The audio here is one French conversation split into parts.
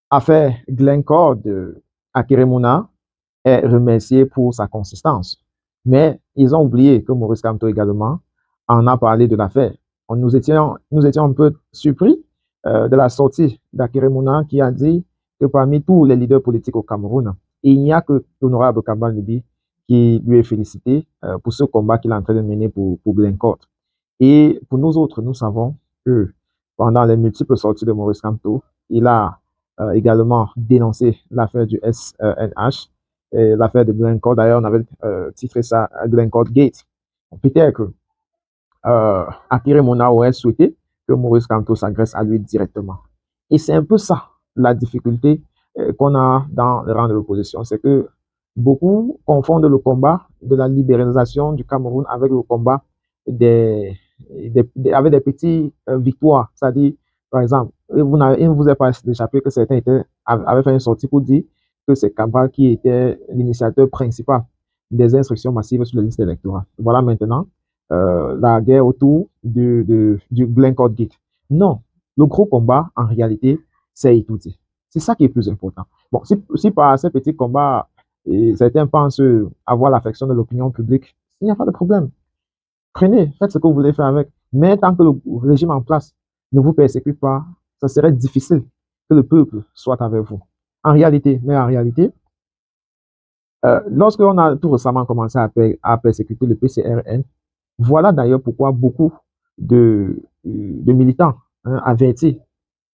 Affaire Glencore de Akeremuna est remercié pour sa consistance. Mais ils ont oublié que Maurice Kamto également en a parlé de l'affaire. Nous étions un peu surpris de la sortie d'Akeremuna qui a dit que parmi tous les leaders politiques au Cameroun, il n'y a que l'honorable Kaban Libi qui lui est félicité pour ce combat qu'il est en train de mener pour Glencore. Et pour nous autres, nous savons que pendant les multiples sorties de Maurice Kamto, il a également dénoncé l'affaire du SNH, l'affaire de Glencore. D'ailleurs, on avait titré ça Glencore Gate. Peut-être que Akire Mona aurait souhaité que Maurice Kamto s'agresse à lui directement. Et c'est un peu ça la difficulté qu'on a dans le rang de l'opposition. C'est que beaucoup confondent le combat de la libéralisation du Cameroun avec le combat avec des petites victoires. C'est-à-dire, par exemple, il ne vous est pas échappé que certains avaient fait une sortie pour dire que c'est Cabral qui était l'initiateur principal des instructions massives sur la liste électorale. Voilà maintenant la guerre autour du Glencore Gate. Non, le gros combat, en réalité, c'est Itoudi. C'est ça qui est plus important. Bon, si par ces petits combats, certains pensent avoir l'affection de l'opinion publique, il n'y a pas de problème. Prenez, faites ce que vous voulez faire avec. Mais tant que le régime en place ne vous persécute pas, ça serait difficile que le peuple soit avec vous. En réalité, lorsqu'on a tout récemment commencé à persécuter le PCRN, voilà d'ailleurs pourquoi beaucoup de militants avertis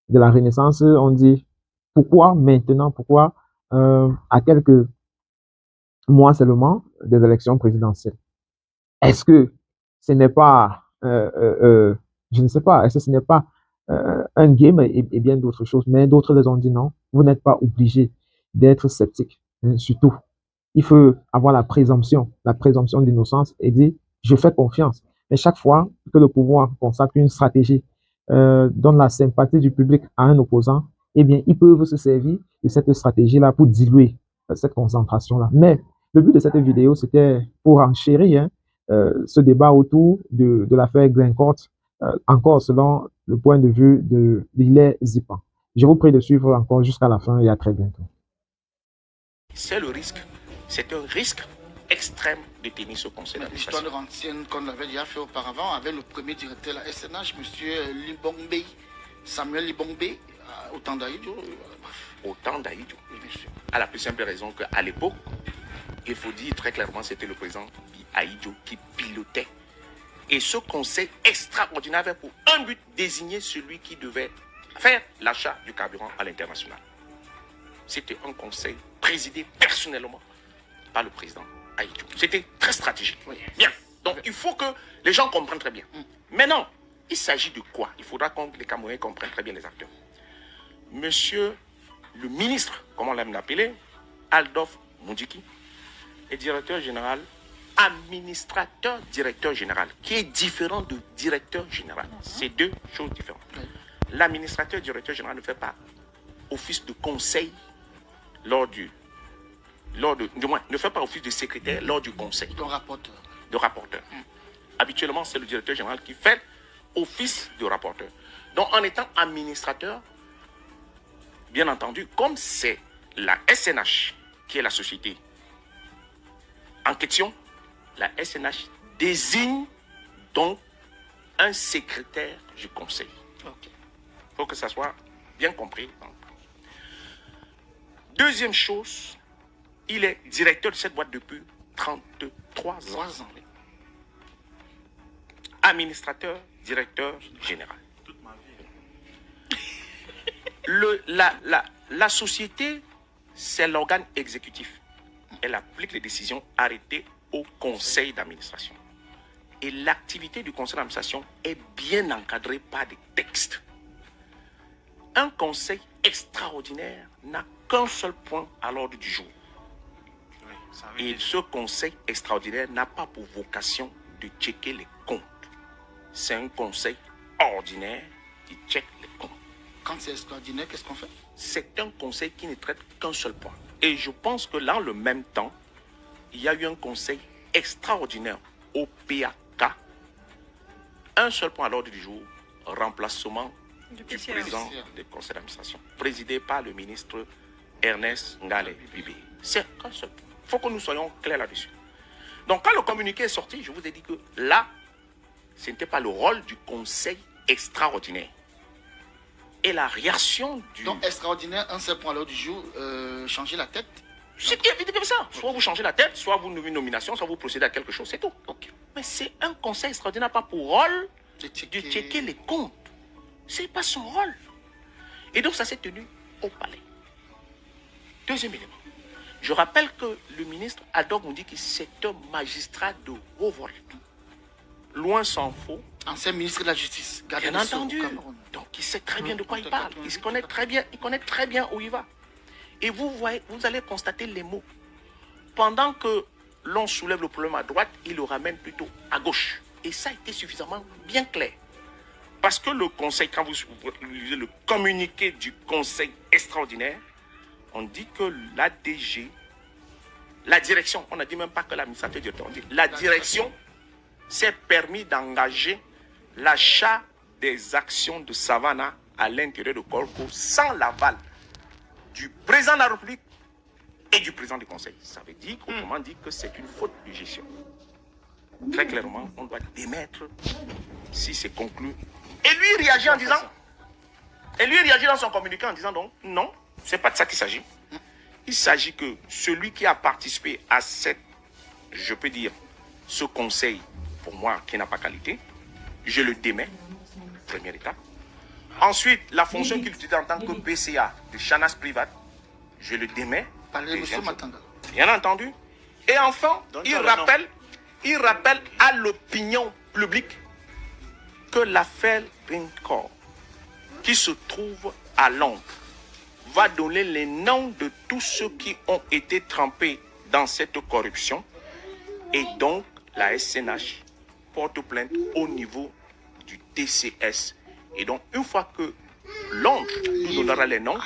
de la Renaissance ont dit pourquoi maintenant, pourquoi à quelques mois seulement des élections présidentielles. Est-ce que ce n'est pas, je ne sais pas, est-ce que ce n'est pas un game et bien d'autres choses, mais d'autres les ont dit non, vous n'êtes pas obligé d'être sceptique, surtout il faut avoir la présomption d'innocence et dire je fais confiance. Mais chaque fois que le pouvoir consacre une stratégie, donne la sympathie du public à un opposant, eh bien, ils peuvent se servir de cette stratégie-là pour diluer cette concentration-là. Mais le but de cette vidéo, c'était pour enchérir ce débat autour de l'affaire Glencourt, encore selon le point de vue de Hilaire Zipan. Je vous prie de suivre encore jusqu'à la fin et à très bientôt. C'est le risque. C'est un risque extrême de tenir ce conseil d'administration. L'histoire ancienne qu'on avait déjà fait auparavant avec le premier directeur de la SNH, M. Libongbe, Samuel Libongbe, au temps d'Aïdjo. Au temps d'Aïdjo. À la plus simple raison qu'à l'époque, il faut dire très clairement, c'était le président Aïdjo qui pilotait. Et ce conseil extraordinaire avait pour un but désigner celui qui devait faire l'achat du carburant à l'international. C'était un conseil présidé personnellement par le président Aïdjo. C'était très stratégique. Oui. Bien. Donc, il faut que les gens comprennent très bien. Maintenant, il s'agit de quoi? Il faudra que les Camerounais comprennent très bien les acteurs. Monsieur le ministre, comment on l'aime l'appeler, Adolphe Mundjiki, est directeur général, administrateur directeur général, qui est différent de directeur général. C'est deux choses différentes. L'administrateur directeur général ne fait pas office de conseil du moins, ne fait pas office de secrétaire lors du conseil. De rapporteur. De rapporteur. Habituellement, c'est le directeur général qui fait office de rapporteur. Donc, en étant administrateur, bien entendu, comme c'est la SNH qui est la société en question, la SNH désigne donc un secrétaire du conseil. Il faut que ça soit bien compris. Deuxième chose, il est directeur de cette boîte depuis 33 ans. Administrateur, directeur général. Toute ma vie. La société, c'est l'organe exécutif. Elle applique les décisions arrêtées au conseil d'administration. Et l'activité du conseil d'administration est bien encadrée par des textes. Un conseil extraordinaire n'a qu'un seul point à l'ordre du jour. Et ce conseil extraordinaire n'a pas pour vocation de checker les comptes. C'est un conseil ordinaire qui check les comptes. Quand c'est extraordinaire, qu'est-ce qu'on fait? C'est un conseil qui ne traite qu'un seul point. Et je pense que dans le même temps, il y a eu un conseil extraordinaire au PAK. Un seul point à l'ordre du jour, remplacement du PCR. président du conseil d'administration, présidé par le ministre Ernest Ngale Bibé. C'est un seul point. Il faut que nous soyons clairs là-dessus. Donc, quand le communiqué est sorti, je vous ai dit que là, ce n'était pas le rôle du conseil extraordinaire. Et la réaction du... Donc, extraordinaire, un seul point à l'heure du jour, changer la tête. C'est évident comme ça. Soit vous changez la tête, soit vous nommez une nomination, soit vous procédez à quelque chose, c'est tout. Okay. Mais c'est un conseil extraordinaire, pas pour rôle de checker les comptes. Ce n'est pas son rôle. Et donc, ça s'est tenu au palais. Deuxième élément. Je rappelle que le ministre Adog nous dit que c'est un magistrat de haut vol. Loin s'en faut. Ancien ministre de la Justice. Bien entendu. Donc, il sait très bien de quoi il parle. Il se connaît très bien, où il va. Et vous voyez, vous allez constater les mots. Pendant que l'on soulève le problème à droite, il le ramène plutôt à gauche. Et ça a été suffisamment bien clair. Parce que le conseil, quand vous lisez le communiqué du conseil extraordinaire, on dit que l'ADG, la direction, on n'a dit même pas que l'administrateur directeur, on dit la direction s'est permis d'engager l'achat des actions de Savannah à l'intérieur de Corco sans l'aval du président de la République et du président du conseil. Ça veut dire, autrement dit, que c'est une faute de gestion. Très clairement, on doit démettre si c'est conclu. Et lui réagit en disant, et lui réagit dans son communiqué en disant donc, non, c'est pas de ça qu'il s'agit. Il s'agit que celui qui a participé à cette, je peux dire, ce conseil, pour moi, qui n'a pas qualité, je le démets, première étape. Ensuite, la fonction qu'il utilise en tant que PCA de Chanas Privat, je le démets. Bien entendu. Et enfin, il rappelle à l'opinion publique que l'affaire Greencore, qui se trouve à Londres, va donner les noms de tous ceux qui ont été trempés dans cette corruption. Et donc, la SNH porte plainte au niveau du TCS. Et donc, une fois que Londres nous donnera les noms,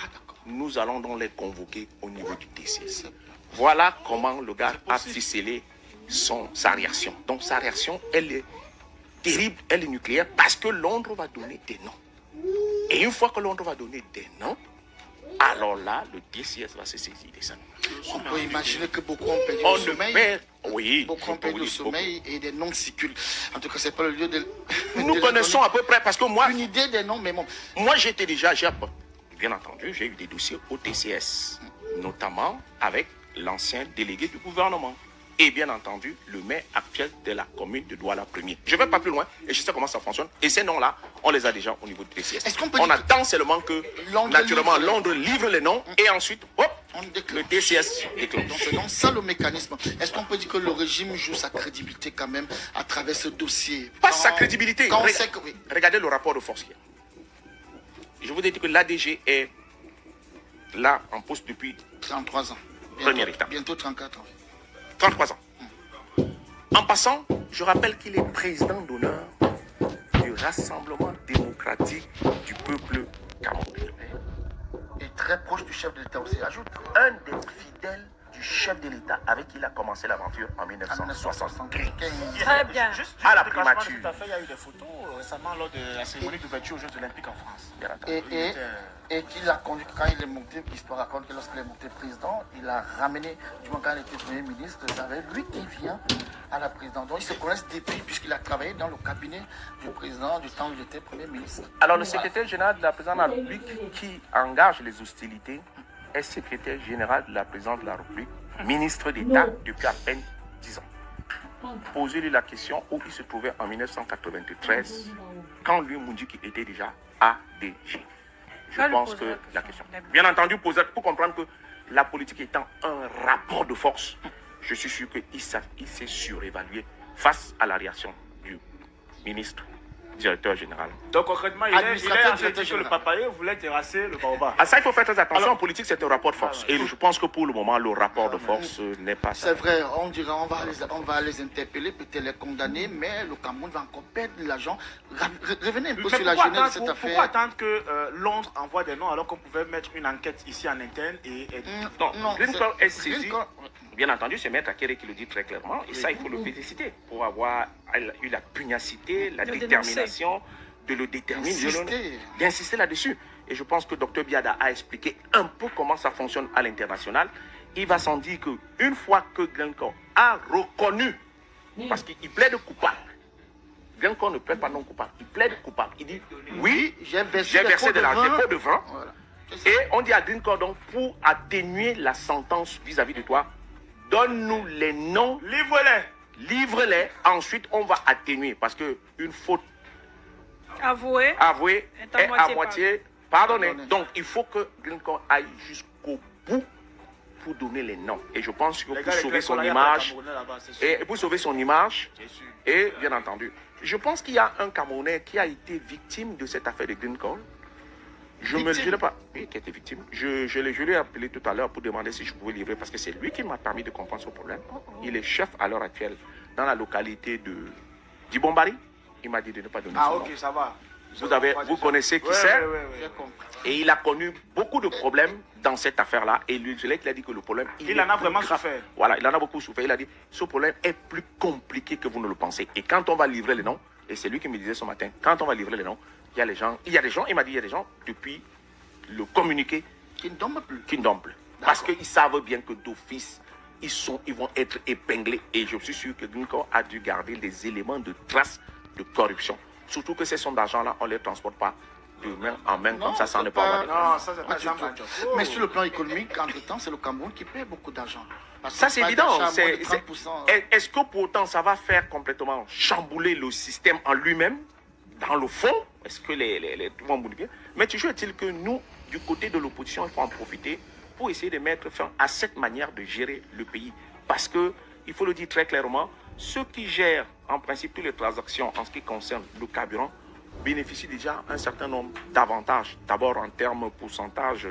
nous allons donc les convoquer au niveau du TCS. Voilà comment le gars a ficelé sa réaction. Donc, sa réaction, elle est terrible, elle est nucléaire, parce que Londres va donner des noms. Et une fois que Londres va donner des noms, alors là, le TCS va se saisir des ça. On peut imaginer que beaucoup ont perdu le sommeil. Oui. Beaucoup ont perdu le sommeil et des noms circulent. En tout cas, c'est pas le lieu de... Nous connaissons à peu près, parce que moi... Une idée des noms, mais bon... Moi, j'étais déjà... Bien entendu, j'ai eu des dossiers au TCS, notamment avec l'ancien délégué du gouvernement. Et bien entendu, le maire actuel de la commune de Douala 1er. Je ne vais pas plus loin et je sais comment ça fonctionne. Et ces noms-là, on les a déjà au niveau du TCS. On attend seulement que, naturellement, Londres livre les noms et ensuite, hop, le TCS déclenche. Donc c'est donc ça le mécanisme. Est-ce qu'on peut dire que le régime joue sa crédibilité quand même à travers ce dossier? Pas sa crédibilité. Oui. Regardez le rapport de force qu'il y a. Je vous ai dit que l'ADG est là en poste depuis 33 ans. Première étape. Bientôt 34 ans. 33 ans. En passant, je rappelle qu'il est président d'honneur du Rassemblement démocratique du peuple camerounais. Et très proche du chef de l'État aussi, ajoute. Un des fidèles du chef de l'État avec qui il a commencé l'aventure en 1975. Très bien. Juste à la primature. Tout à fait, il y a eu des photos récemment lors de la cérémonie d'ouverture aux Jeux Olympiques en France. Et qu'il a conduit, quand il est monté, l'histoire raconte que lorsqu'il est monté président, il a ramené, du moment quand il était premier ministre, c'est avec lui qui vient à la présidence. Donc ils se connaissent depuis, puisqu'il a travaillé dans le cabinet du président du temps où il était premier ministre. Alors le secrétaire général de la présidence de la République qui engage les hostilités est secrétaire général de la présidence de la République, ministre d'État depuis à peine 10 ans. Posez-lui la question où il se trouvait en 1993, quand lui m'ont dit qu'il était déjà ADG. Je pense que la question. Bien entendu, pour comprendre que la politique étant un rapport de force, je suis sûr qu'il s'est surévalué face à la réaction du ministre, directeur général. Donc concrètement, il est en train de dire que le papaye voulait terrasser le baobab. À ça, il faut faire très attention. Alors, en politique, c'est un rapport de force. Et je pense que pour le moment, le rapport de force n'est pas ça. C'est vrai, on dira on va les interpeller, peut-être les condamner, mais le Cameroun va encore perdre de l'argent. Revenez un peu sur la jeunesse de cette affaire. Pourquoi attendre que Londres envoie des noms alors qu'on pouvait mettre une enquête ici en interne et... Non, Greencore est saisi. Bien entendu, c'est Maître Akere qui le dit très clairement. Et ça, il faut le féliciter pour avoir eu la pugnacité, la détermination de le déterminer, Insister. d'insister là-dessus. Et je pense que Dr Biada a expliqué un peu comment ça fonctionne à l'international. Il va sans dire qu'une fois que Glencore a reconnu, parce qu'il plaide coupable, Glencore ne plaide pas non coupable, il plaide coupable. Il dit oui, j'ai versé de l'argent de vin. Voilà. Et on dit à Glencore donc pour atténuer la sentence vis-à-vis de toi, donne-nous les noms, livre-les. Ensuite, on va atténuer parce que une faute avouée est à moitié pardonnée. Donc, il faut que Glencore aille jusqu'au bout pour donner les noms. Et je pense que pour sauver son image, et bien entendu, je pense qu'il y a un Camerounais qui a été victime de cette affaire de Glencore. Je n'ai pas. Oui, qui a été victime. Je lui ai appelé tout à l'heure pour demander si je pouvais livrer parce que c'est lui qui m'a permis de comprendre ce problème. Il est chef à l'heure actuelle dans la localité de Dibombari. Il m'a dit de ne pas donner son nom. Ah, ok, ça va. Vous connaissez qui c'est. Et il a connu beaucoup de problèmes dans cette affaire-là. Et lui, il a dit que le problème... Il en a vraiment souffert. Voilà, il en a beaucoup souffert. Il a dit, ce problème est plus compliqué que vous ne le pensez. Et quand on va livrer les noms, et c'est lui qui me disait ce matin, quand on va livrer les noms, il y a des gens, il m'a dit, il y a des gens, depuis le communiqué, qui ne dorment plus. Parce qu'ils savent bien que d'office, ils vont être épinglés. Et je suis sûr que Glencore a dû garder des éléments de traces de corruption. Surtout que ces sommes d'argent-là, on ne les transporte pas de main en main, comme ça ne pas. Non, ça c'est pas ça. Mais sur le plan économique, entre-temps, c'est le Cameroun qui paie beaucoup d'argent. Ça, c'est évident. Est-ce que pourtant, ça va faire complètement chambouler le système en lui-même, dans le fond? Est-ce que tout va bien? Mais toujours est-il que nous, du côté de l'opposition, il faut en profiter pour essayer de mettre fin à cette manière de gérer le pays. Parce que, il faut le dire très clairement, ceux qui gèrent en principe toutes les transactions en ce qui concerne le carburant bénéficient déjà un certain nombre d'avantages. D'abord en termes pourcentage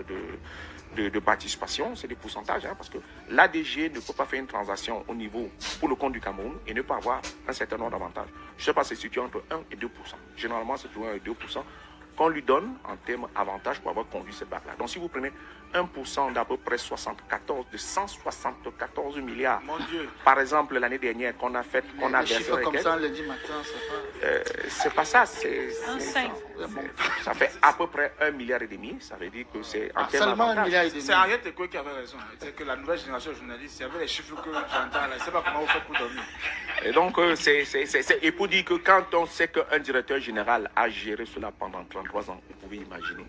de participation, c'est des pourcentages, parce que l'ADG ne peut pas faire une transaction au niveau pour le compte du Cameroun et ne pas avoir un certain nombre d'avantages. Je ne sais pas, c'est situé entre 1 et 2%. Généralement, c'est entre 1 et 2% qu'on lui donne en termes avantages pour avoir conduit cette barque-là. Donc, si vous prenez 1% d'à peu près 174 milliards, mon Dieu. Par exemple, l'année dernière qu'on a fait, qu'on a versé. Chiffres comme ça, lundi matin, c'est pas ça. Ça fait à peu près 1,5 milliard. Ça veut dire que c'est en termes seulement 1,5 milliard. C'est Henriette Ekoé qui avait raison. C'est que la nouvelle génération de journalistes, il y avait les chiffres que j'entends là. Je ne sais pas comment vous faites pour dormir. Et donc, et pour dire que quand on sait qu'un directeur général a géré cela pendant 33 ans, vous pouvez imaginer.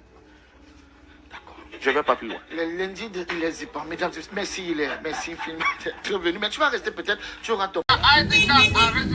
D'accord. Je ne vais pas plus loin. Le lundi, il n'hésite pas. Mesdames, merci, merci infiniment d'être venu. Mais tu vas rester peut-être, tu auras ton...